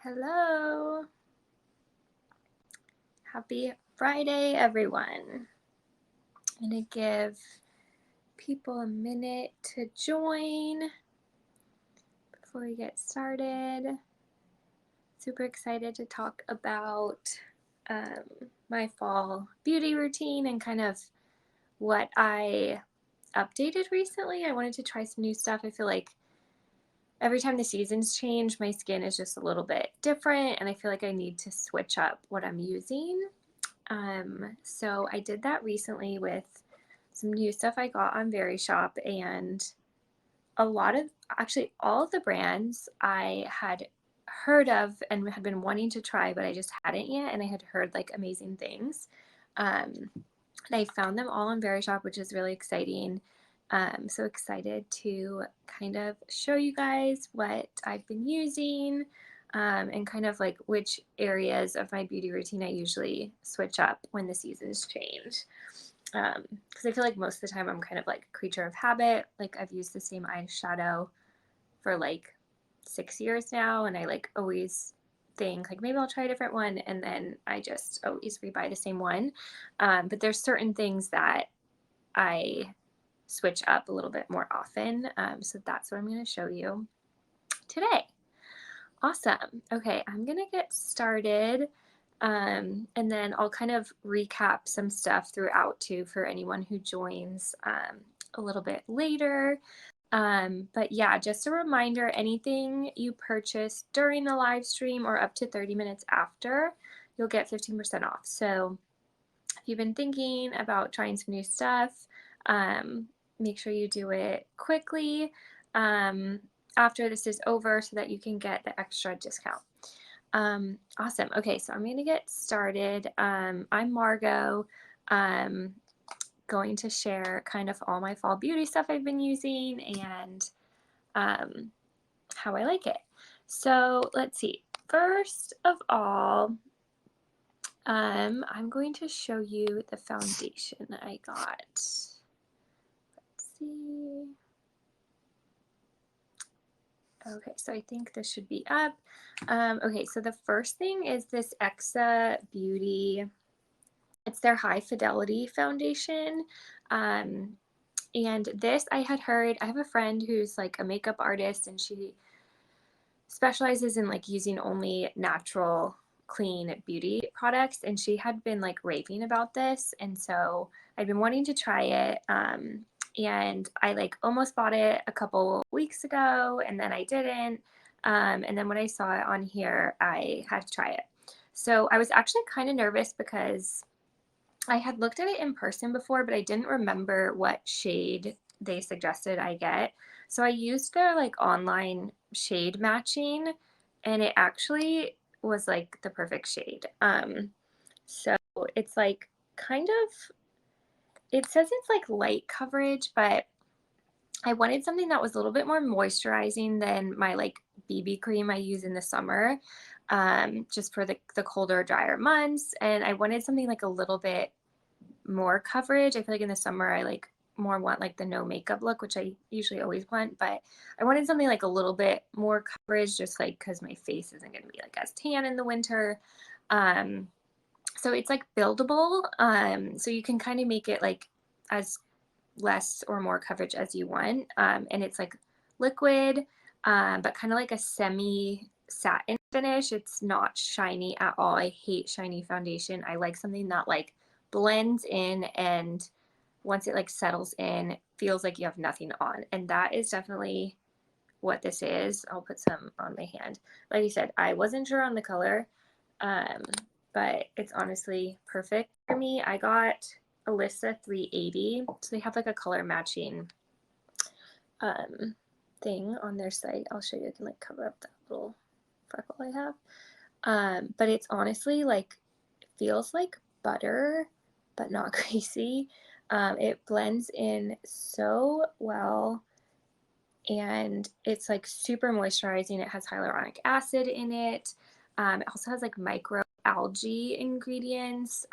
Hello. Happy Friday, everyone. I'm going to give people a minute to join before we get started. Super excited to talk about my fall beauty routine and kind of what I updated recently. I wanted to try some new stuff. I feel like every time the seasons change, my skin is just a little bit different, and I feel like I need to switch up what I'm using. So I did that recently with some new stuff I got on Verishop, and actually all of the brands I had heard of and had been wanting to try, but I just hadn't yet, and I had heard like amazing things. And I found them all on Verishop, which is really exciting. So excited to kind of show you guys what I've been using, and kind of like which areas of my beauty routine I usually switch up when the seasons change. Because I feel like most of the time I'm kind of like a creature of habit. Like I've used the same eyeshadow for like 6 years now, and I like always think like maybe I'll try a different one, and then I just always rebuy the same one. But there's certain things that I switch up a little bit more often. So that's what I'm going to show you today. Awesome. Okay, I'm going to get started. And then I'll kind of recap some stuff throughout too for anyone who joins a little bit later. But yeah, just a reminder, anything you purchase during the live stream or up to 30 minutes after, you'll get 15% off. So if you've been thinking about trying some new stuff, make sure you do it quickly after this is over so that you can get the extra discount. Awesome. Okay, so I'm going to get started. I'm Margot. Going to share kind of all my fall beauty stuff I've been using and how I like it. So let's see. First of all, I'm going to show you the foundation I got. Let's see. Okay, so I think this should be up. Okay, so the first thing is this Exa Beauty. It's their high fidelity foundation. And this I had heard, I have a friend who's like a makeup artist, and she specializes in like using only natural clean beauty products, and she had been like raving about this, and so I'd been wanting to try it. And I like almost bought it a couple weeks ago, and then I didn't. And then when I saw it on here, I had to try it. So I was actually kind of nervous because I had looked at it in person before, but I didn't remember what shade they suggested I get. So I used their like online shade matching, and it actually was like the perfect shade. So it's like kind of, it says it's like light coverage, but I wanted something that was a little bit more moisturizing than my like BB cream I use in the summer, just for the colder, drier months. And I wanted something like a little bit more coverage. I feel like in the summer I like more want like the no makeup look, which I usually always want, but I wanted something like a little bit more coverage, just like because my face isn't going to be like as tan in the winter. So it's like buildable, so you can kind of make it like as less or more coverage as you want, and it's like liquid, but kind of like a semi satin finish. It's not shiny at all. I hate shiny foundation. I like something that like blends in, and once it like settles in, feels like you have nothing on, and that is definitely what this is. I'll put some on my hand. Like I said, I wasn't sure on the color, um, but it's honestly perfect for me. I got Alyssa 380, so they have like a color matching thing on their site. I'll show you. I can like cover up that little freckle I have. But it's honestly like, it feels like butter, but not greasy. It blends in so well, and it's like super moisturizing. It has hyaluronic acid in it. It also has like micro algae ingredients,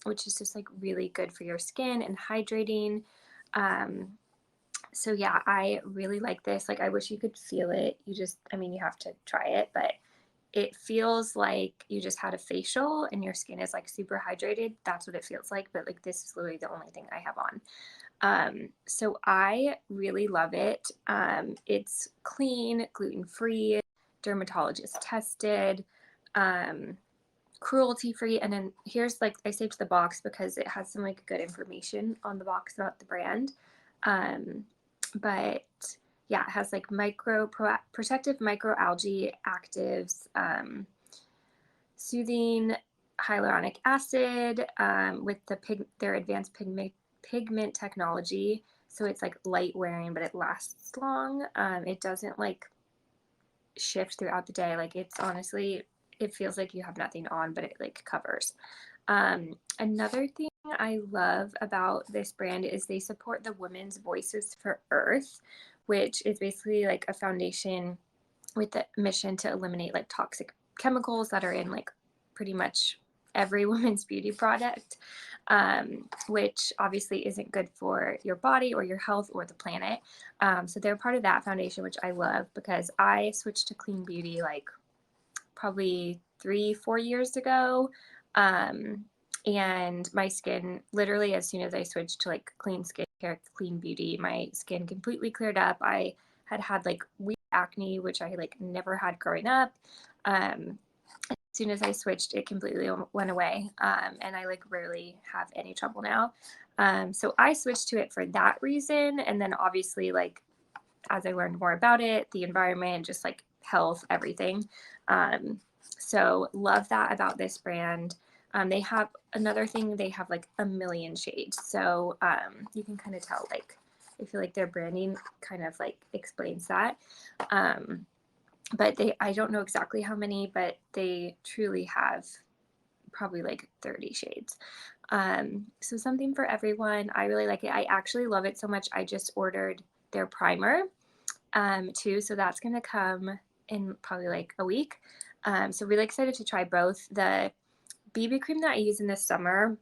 which is just like really good for your skin and hydrating. So yeah, I really like this. Like I wish you could feel it. You just, I mean, you have to try it, but it feels like you just had a facial and your skin is like super hydrated. That's what it feels like. But like this is literally the only thing I have on. So I really love it. It's clean, gluten-free, dermatologist tested, cruelty free. And then here's like, I saved the box because it has some like good information on the box about the brand. But yeah, it has like protective microalgae actives, soothing hyaluronic acid, with their advanced pigment technology. So it's like light wearing, but it lasts long. It doesn't like shift throughout the day. Like it's honestly, it feels like you have nothing on, but it like covers. Another thing I love about this brand is they support the Women's Voices for Earth, which is basically like a foundation with the mission to eliminate like toxic chemicals that are in like pretty much every woman's beauty product, which obviously isn't good for your body or your health or the planet. So they're part of that foundation, which I love because I switched to clean beauty like probably 3-4 years ago. And my skin, literally as soon as I switched to like clean skincare, clean beauty, my skin completely cleared up. I had like weird acne, which I like never had growing up. As soon as I switched, it completely went away. And I like rarely have any trouble now. So I switched to it for that reason. And then obviously like as I learned more about it, the environment, just like health, everything. So love that about this brand. They have another thing, they have like a million shades. So you can kind of tell, like, I feel like their branding kind of like explains that. But I don't know exactly how many, but they truly have probably like 30 shades. So something for everyone. I really like it. I actually love it so much. I just ordered their primer too. So that's going to come in probably like a week. So really excited to try both. The BB cream that I use in the summer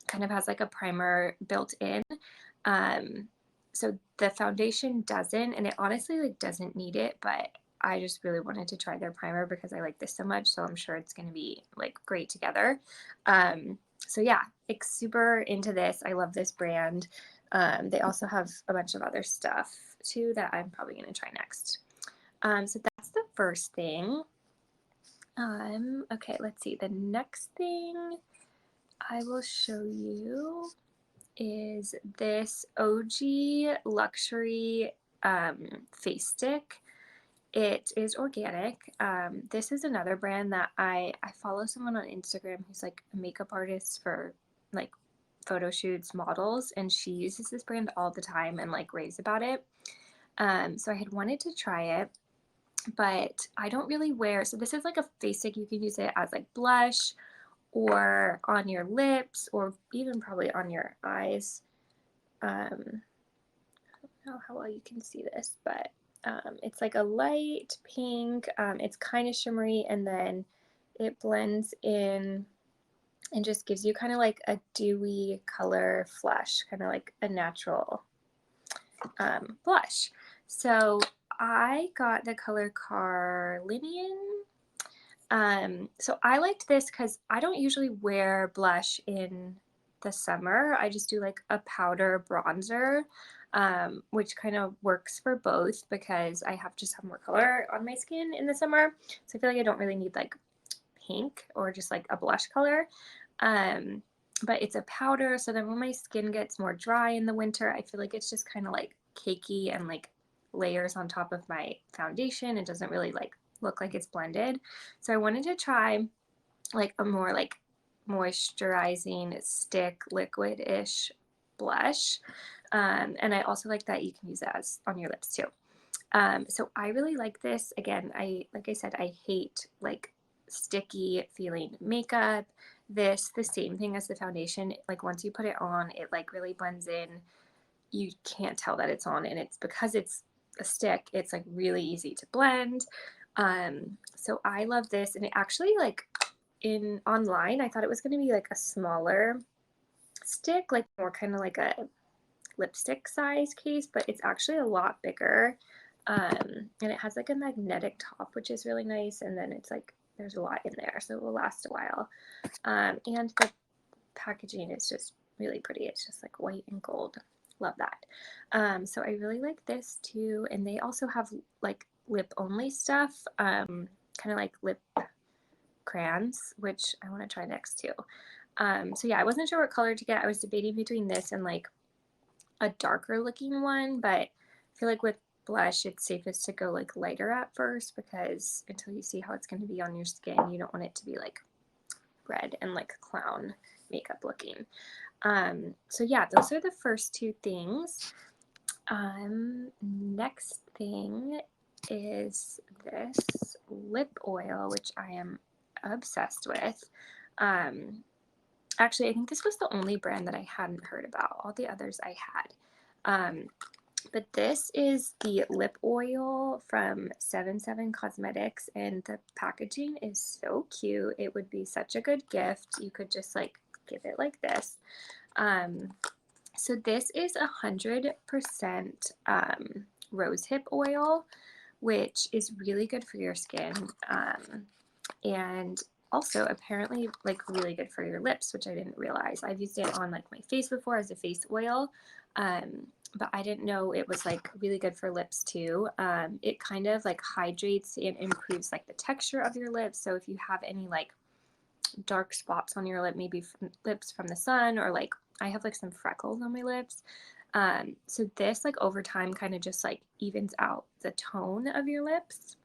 kind of has like a primer built in. So the foundation doesn't, and it honestly like doesn't need it, but I just really wanted to try their primer because I like this so much. So I'm sure it's going to be like great together. So yeah, like super into this. I love this brand. They also have a bunch of other stuff too that I'm probably going to try next. So that's the first thing. Okay, let's see. The next thing I will show you is this OG luxury face stick. It is organic. This is another brand that I follow someone on Instagram who's like a makeup artist for like photo shoots, models, and she uses this brand all the time and like raves about it. So I had wanted to try it, but I don't really wear, so this is like a face stick. You can use it as like blush or on your lips or even probably on your eyes. I don't know how well you can see this, but it's like a light pink. It's kind of shimmery, and then it blends in and just gives you kind of like a dewy color flush, kind of like a natural blush. So I got the color Carnelian. So I liked this because I don't usually wear blush in the summer. I just do like a powder bronzer, which kind of works for both because I just have more color on my skin in the summer. So I feel like I don't really need like pink or just like a blush color. But it's a powder, so then when my skin gets more dry in the winter, I feel like it's just kind of like cakey and like layers on top of my foundation. It doesn't really like look like it's blended. So I wanted to try like a more like moisturizing stick liquid-ish blush. And I also like that you can use that as on your lips too. So I really like this. Again, like I said, I hate like sticky feeling makeup. This, the same thing as the foundation. Like once you put it on, it like really blends in. You can't tell that it's on, and it's because it's a stick, it's like really easy to blend. So I love this, and it actually like in online, I thought it was going to be like a smaller stick, like more kind of like a lipstick size case, but it's actually a lot bigger. And it has like a magnetic top, which is really nice. And then it's like, there's a lot in there, so it will last a while. And the packaging is just really pretty. It's just like white and gold. Love that. So I really like this too. And they also have like lip only stuff, kind of like lip crayons, which I want to try next too. So yeah, I wasn't sure what color to get. I was debating between this and like a darker looking one, but I feel like with blush, it's safest to go like lighter at first, because until you see how it's going to be on your skin, you don't want it to be like red and like clown makeup looking. So yeah, those are the first two things. Next thing is this lip oil, which I am obsessed with. Actually, I think this was the only brand that I hadn't heard about. All the others I had. But this is the lip oil from 77 Cosmetics, and the packaging is so cute. It would be such a good gift. You could just like give it like this. So this is 100% rosehip oil, which is really good for your skin. And also apparently like really good for your lips, which I didn't realize. I've used it on like my face before as a face oil, but I didn't know it was like really good for lips too. It kind of like hydrates and improves like the texture of your lips. So if you have any like dark spots on your lip, maybe lips from the sun, or like I have like some freckles on my lips. So this like over time kind of just like evens out the tone of your lips.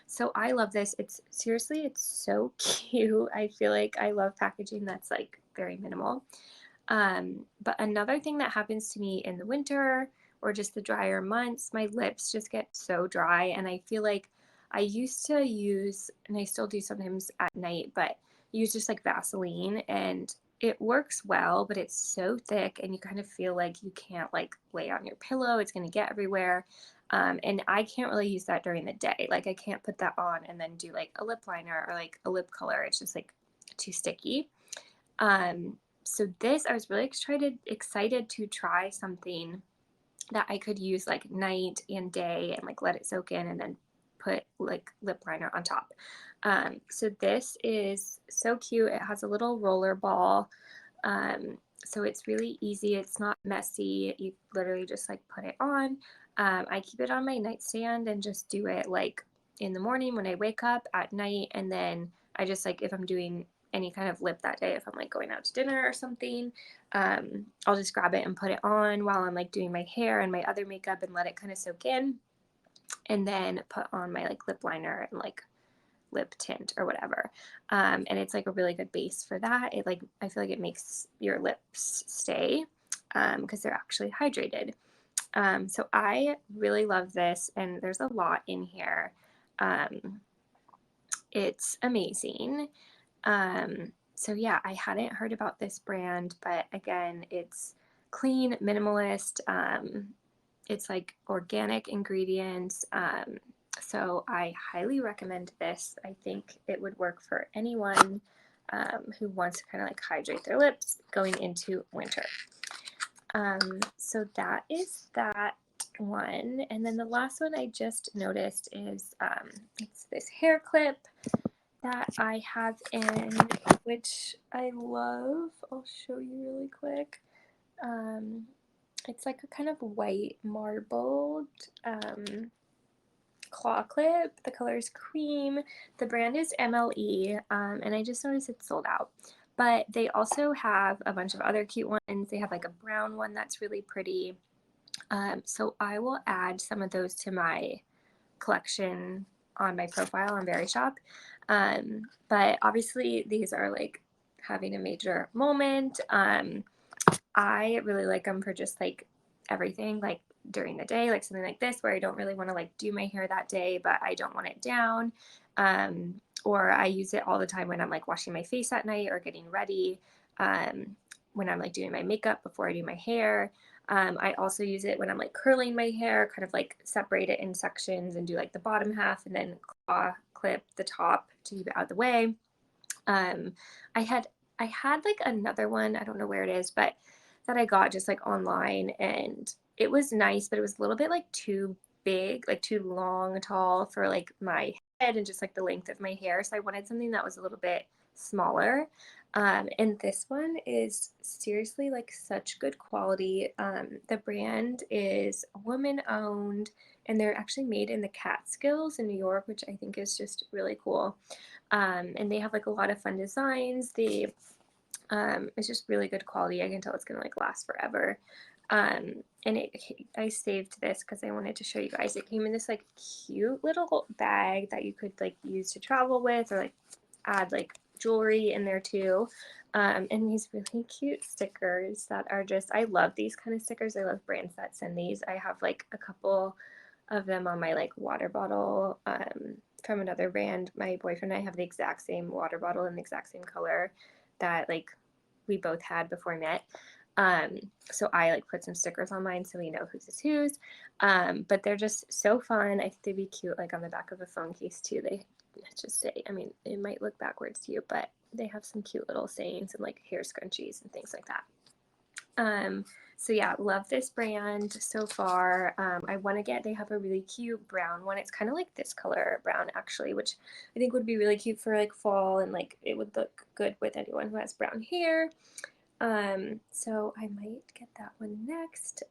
So I love this. It's seriously, it's so cute. I feel like I love packaging that's like very minimal. But another thing that happens to me in the winter or just the drier months, my lips just get so dry. And I feel like I used to use, and I still do sometimes at night, but use just like Vaseline, and it works well, but it's so thick and you kind of feel like you can't like lay on your pillow. It's going to get everywhere. And I can't really use that during the day. Like I can't put that on and then do like a lip liner or like a lip color. It's just like too sticky. So this, I was really excited to try something that I could use like night and day and like let it soak in and then put like lip liner on top. So this is so cute. It has a little roller ball. So it's really easy. It's not messy. You literally just like put it on. I keep it on my nightstand and just do it like in the morning when I wake up, at night, and then I just like if I'm doing any kind of lip that day, if I'm like going out to dinner or something, I'll just grab it and put it on while I'm like doing my hair and my other makeup and let it kind of soak in, and then put on my like lip liner and like lip tint or whatever. And it's like a really good base for that. It like, I feel like it makes your lips stay because they're actually hydrated. So I really love this, and there's a lot in here. It's amazing. So yeah, I hadn't heard about this brand, but again, it's clean, minimalist. It's like organic ingredients. So I highly recommend this. I think it would work for anyone who wants to kind of like hydrate their lips going into winter. So that is that one. And then the last one I just noticed is it's this hair clip that I have in, which I love. I'll show you really quick. It's like a kind of white marbled claw clip. The color is cream. The brand is MLE, and I just noticed it's sold out. But they also have a bunch of other cute ones. They have like a brown one that's really pretty. So I will add some of those to my collection on my profile on Verishop. But obviously these are like having a major moment. I really like them for just like everything, like during the day, like something like this where I don't really want to like do my hair that day, but I don't want it down. Or I use it all the time when I'm like washing my face at night or getting ready. When I'm like doing my makeup before I do my hair. I also use it when I'm like curling my hair, kind of like separate it in sections and do like the bottom half and then claw clip the top to keep it out of the way. Um, I had like another one, I don't know where it is, but that I got just like online, and it was nice, but it was a little bit like too big, like too long, tall for like my head and just like the length of my hair. So I wanted something that was a little bit smaller. And this one is seriously like such good quality. The brand is woman owned and they're actually made in the Catskills in New York, which I think is just really cool. And they have like a lot of fun designs. It's just really good quality. I can tell it's gonna like last forever. And I saved this because I wanted to show you guys. It came in this like cute little bag that you could like use to travel with or like add like jewelry in there too. And these really cute stickers that are just, I love these kind of stickers. I love brands that send these. I have like a couple of them on my like water bottle from another brand. My boyfriend and I have the exact same water bottle in the exact same color that like we both had before we met. So I like put some stickers on mine so we know whose is whose. But they're just so fun. I think they'd be cute like on the back of a phone case too. They just say, I mean, it might look backwards to you, but they have some cute little sayings and like hair scrunchies and things like that. So yeah, love this brand so far. I want to get, they have a really cute brown one. It's kind of like this color brown actually, which I think would be really cute for like fall and like it would look good with anyone who has brown hair. So I might get that one next.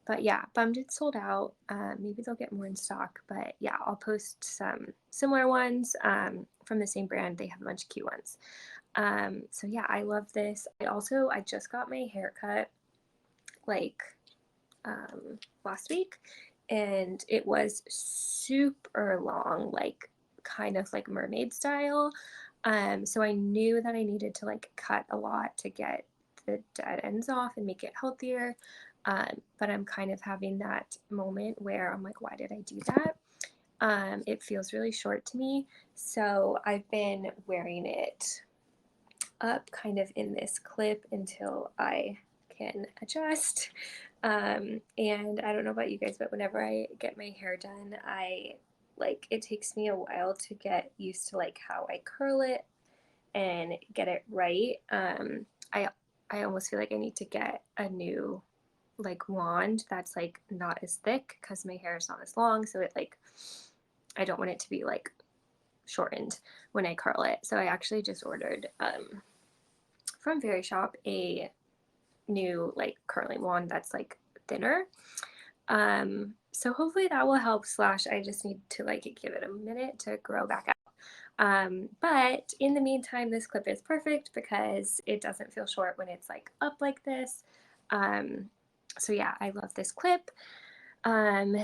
But yeah, bummed it's sold out. Maybe they'll get more in stock, but yeah, I'll post some similar ones from the same brand. They have a bunch of cute ones. So yeah, I love this. I just got my hair cut like last week and it was super long, like kind of like mermaid style. So I knew that I needed to like cut a lot to get the dead ends off and make it healthier. But I'm kind of having that moment where I'm like, why did I do that? It feels really short to me. So I've been wearing it up kind of in this clip until I can adjust. And I don't know about you guys, but whenever I get my hair done, I like it takes me a while to get used to like how I curl it and get it right. I I almost feel like I need to get a new like wand that's like not as thick because my hair is not as long, so it like I don't want it to be like shortened when I curl it. So I actually just ordered from Verishop a new like curling wand that's like thinner. So hopefully that will help, slash I just need to like give it a minute to grow back out. But in the meantime, this clip is perfect because it doesn't feel short when it's like up like this. So yeah, I love this clip. Um,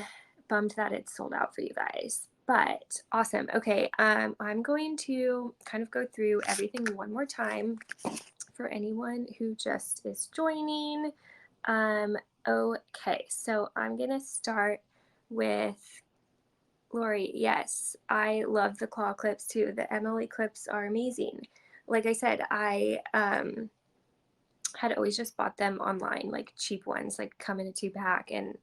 Bummed that it's sold out for you guys, but awesome. Okay, I'm going to kind of go through everything one more time for anyone who just is joining. Um, okay, so I'm gonna start with Lori. Yes, I love the claw clips too. The Emily clips are amazing. Like I said, I had always just bought them online, like cheap ones, like come in a 2-pack, and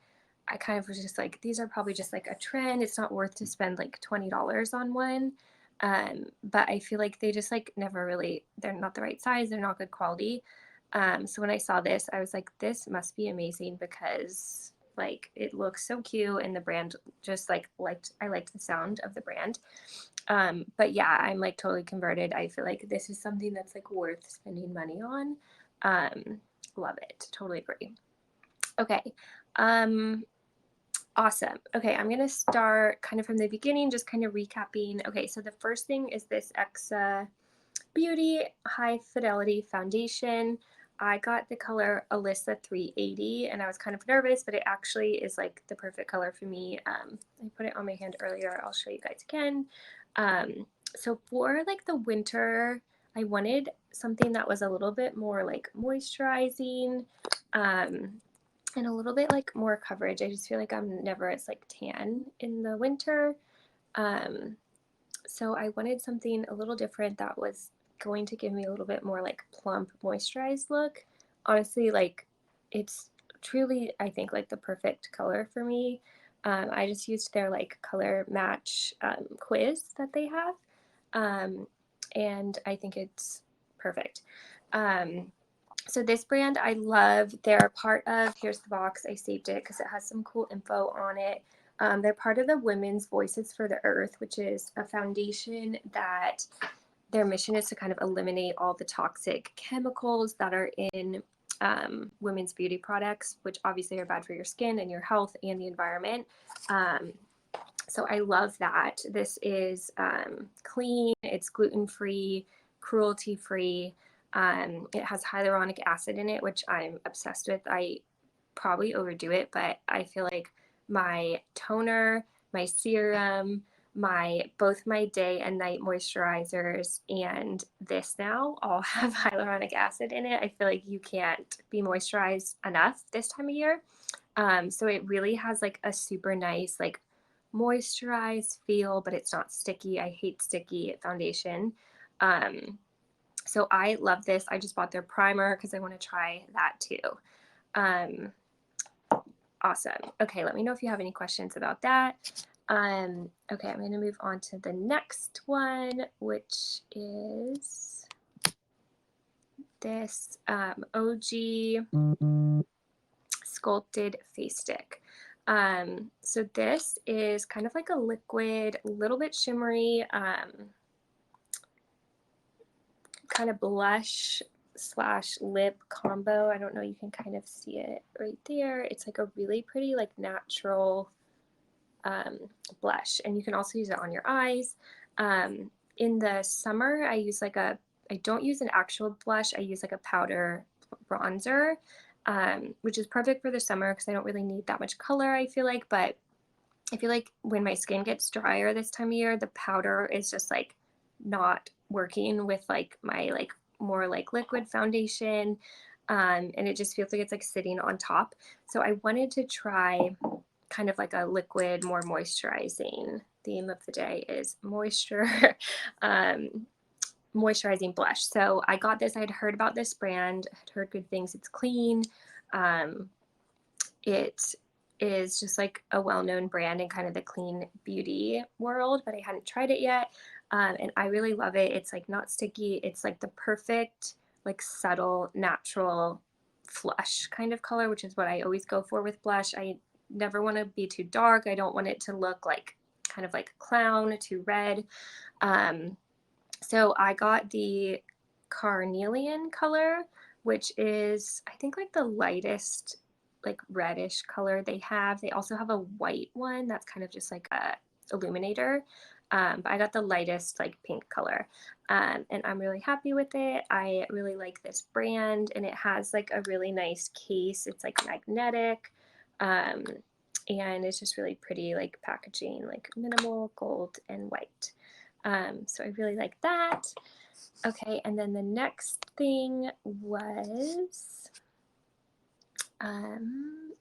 I kind of was just like, these are probably just like a trend. It's not worth to spend like $20 on one. But I feel like they just like never really, they're not the right size, they're not good quality. So when I saw this, I was like, this must be amazing because like it looks so cute and the brand just like I liked the sound of the brand. But yeah, I'm like totally converted. I feel like this is something that's like worth spending money on. Love it. Totally agree. Okay. Um, awesome. Okay, I'm gonna start kind of from the beginning, just kind of recapping. Okay, so the first thing is this Exa Beauty High Fidelity Foundation. I got the color Alyssa 380 and I was kind of nervous, but it actually is like the perfect color for me. I put it on my hand earlier. I'll show you guys again. So for like the winter, I wanted something that was a little bit more like moisturizing and a little bit like more coverage. I just feel like I'm never as like tan in the winter. Um, so I wanted something a little different that was going to give me a little bit more like plump moisturized look. Honestly, like it's truly, I think, like the perfect color for me. I just used their like color match quiz that they have. Um, and I think it's perfect. Um, So this brand I love. They're part of, here's the box, I saved it because it has some cool info on it. They're part of the Women's Voices for the Earth, which is a foundation that their mission is to kind of eliminate all the toxic chemicals that are in women's beauty products, which obviously are bad for your skin and your health and the environment. So I love that. This is clean, it's gluten-free, cruelty-free. It has hyaluronic acid in it, which I'm obsessed with. I probably overdo it, but I feel like my toner, my serum, both my day and night moisturizers and this now all have hyaluronic acid in it. I feel like you can't be moisturized enough this time of year. So it really has like a super nice like moisturized feel, but it's not sticky. I hate sticky foundation. So I love this. I just bought their primer because I want to try that too. Awesome. Okay, let me know if you have any questions about that. Okay, I'm going to move on to the next one, which is this OG sculpted face stick. So this is kind of like a liquid, a little bit shimmery, kind of blush slash lip combo. I don't know, you can kind of see it right there. It's like a really pretty like natural blush, and you can also use it on your eyes. In the summer, I don't use an actual blush. I use like a powder bronzer, which is perfect for the summer because I don't really need that much color, I feel like. But I feel like when my skin gets drier this time of year, the powder is just like not working with like my like more like liquid foundation. And it just feels like it's like sitting on top. So I wanted to try kind of like a liquid, more moisturizing. Theme of the day is moisture, moisturizing blush. So I got this. I had heard about this brand, had heard good things. It's clean. It is just like a well-known brand in kind of the clean beauty world, but I hadn't tried it yet. And I really love it. It's like not sticky. It's like the perfect, like subtle, natural flush kind of color, which is what I always go for with blush. I never want to be too dark. I don't want it to look like kind of like a clown, too red. So I got the carnelian color, which is I think like the lightest like reddish color they have. They also have a white one that's kind of just like a illuminator. But I got the lightest like pink color. And I'm really happy with it. I really like this brand, and it has like a really nice case. It's like magnetic. Um, and it's just really pretty like packaging, like minimal gold and white. So I really like that. Okay, and then the next thing was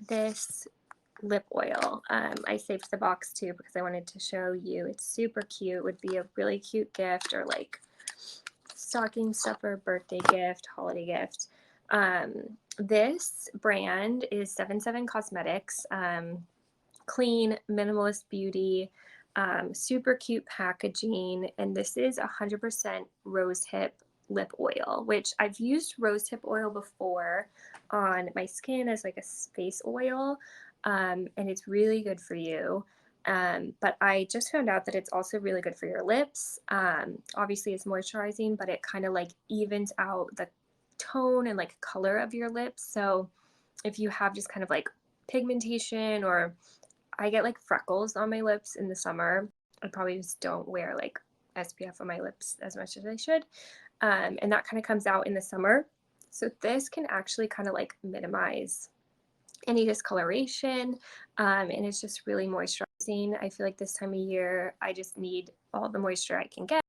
this lip oil. I saved the box too because I wanted to show you. It's super cute. It would be a really cute gift or like stocking stuffer, birthday gift, holiday gift. This brand is 77 Cosmetics. Clean, minimalist beauty, super cute packaging, and this is 100% rosehip lip oil, which I've used rosehip oil before on my skin as like a face oil, and it's really good for you. But I just found out that it's also really good for your lips. Obviously, it's moisturizing, but it kind of like evens out the tone and like color of your lips. So if you have just kind of like pigmentation, or I get like freckles on my lips in the summer. I probably just don't wear like SPF on my lips as much as I should. And that kind of comes out in the summer. So this can actually kind of like minimize any discoloration. And it's just really moisturizing. I feel like this time of year, I just need all the moisture I can get.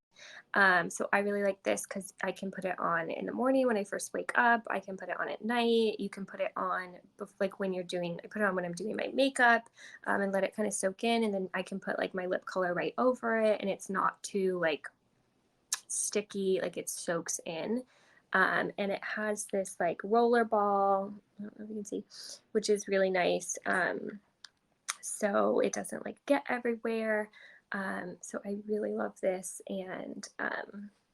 So I really like this because I can put it on in the morning when I first wake up. I can put it on at night. You can put it on like when you're doing, I put it on when I'm doing my makeup, and let it kind of soak in. And then I can put like my lip color right over it, and it's not too like sticky, like it soaks in. And it has this like roller ball, I don't know if you can see, which is really nice. So it doesn't like get everywhere. So I really love this, and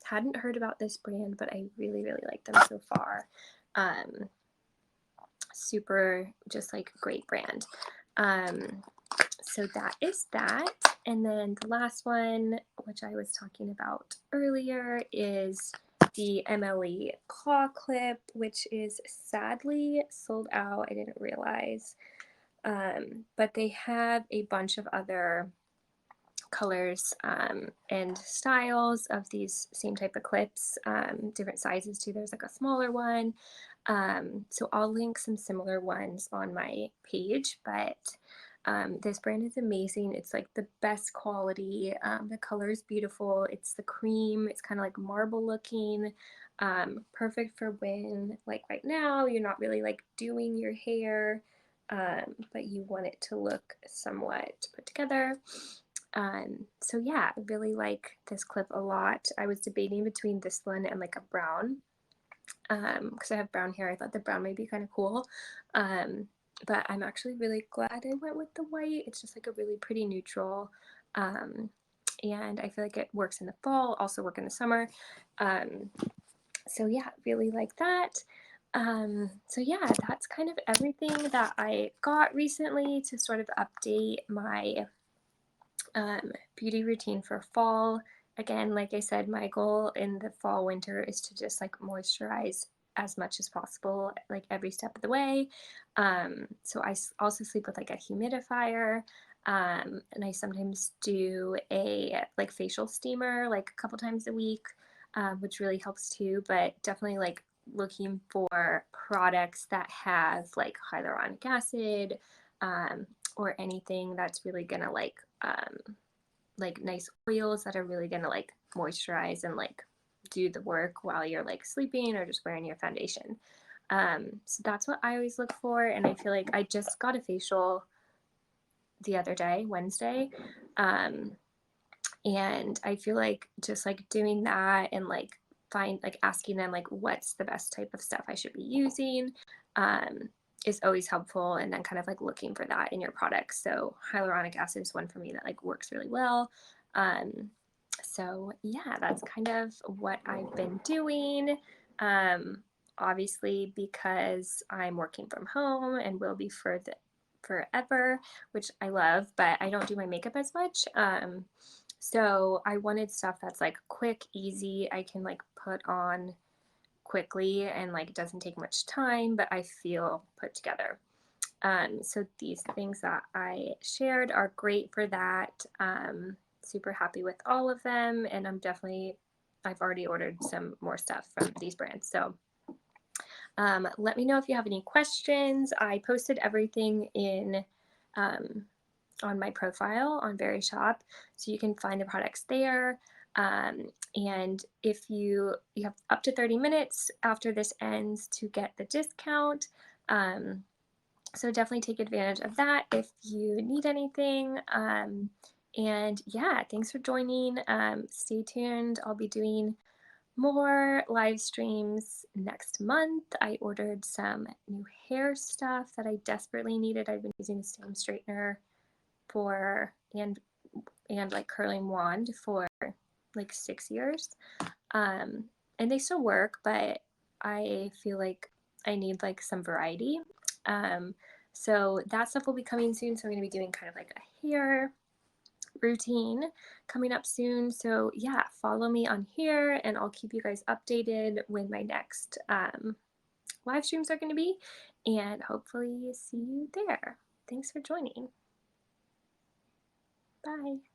hadn't heard about this brand, but I really, really like them so far. Super just like great brand. So that is that. And then the last one, which I was talking about earlier, is the MLE claw clip, which is sadly sold out. I didn't realize. But they have a bunch of other colors and styles of these same type of clips, different sizes too. There's like a smaller one. So I'll link some similar ones on my page, but this brand is amazing. It's like the best quality. The color is beautiful. It's the cream. It's kind of like marble looking. Perfect for when, like right now, you're not really like doing your hair, but you want it to look somewhat put together. So yeah, I really like this clip a lot. I was debating between this one and like a brown, because I have brown hair. I thought the brown may be kind of cool. But I'm actually really glad I went with the white. It's just like a really pretty neutral. And I feel like it works in the fall, also work in the summer. So yeah, really like that. So yeah, that's kind of everything that I got recently to sort of update my beauty routine for fall. Again, like I said, my goal in the fall winter is to just like moisturize as much as possible, like every step of the way. So I also sleep with like a humidifier. And I sometimes do a like facial steamer like a couple times a week, which really helps too. But definitely like looking for products that have hyaluronic acid, or anything that's really gonna like nice oils that are really gonna like moisturize and like do the work while you're like sleeping or just wearing your foundation. So that's what I always look for, and I feel like I just got a facial the other day, Wednesday, and I feel like just like doing that and like asking them like what's the best type of stuff I should be using, is always helpful, and then kind of like looking for that in your products. So hyaluronic acid is one for me that like works really well. So yeah, that's kind of what I've been doing. um, Obviously because I'm working from home and will be for the forever, which I love, but I don't do my makeup as much. So I wanted stuff that's like quick, easy, I can like put on quickly and like it doesn't take much time, but I feel put together. So these things that I shared are great for that. Super happy with all of them, and I've already ordered some more stuff from these brands. So let me know if you have any questions. I posted everything in on my profile on Verishop, so you can find the products there. And if you have up to 30 minutes after this ends to get the discount. So definitely take advantage of that if you need anything. And yeah, thanks for joining. Stay tuned. I'll be doing more live streams next month. I ordered some new hair stuff that I desperately needed. I've been using the same straightener for and like curling wand for like 6 years. And they still work, but I feel like I need like some variety. So that stuff will be coming soon. So I'm going to be doing kind of like a hair routine coming up soon. So yeah, follow me on here and I'll keep you guys updated when my next live streams are going to be, and hopefully see you there. Thanks for joining. Bye.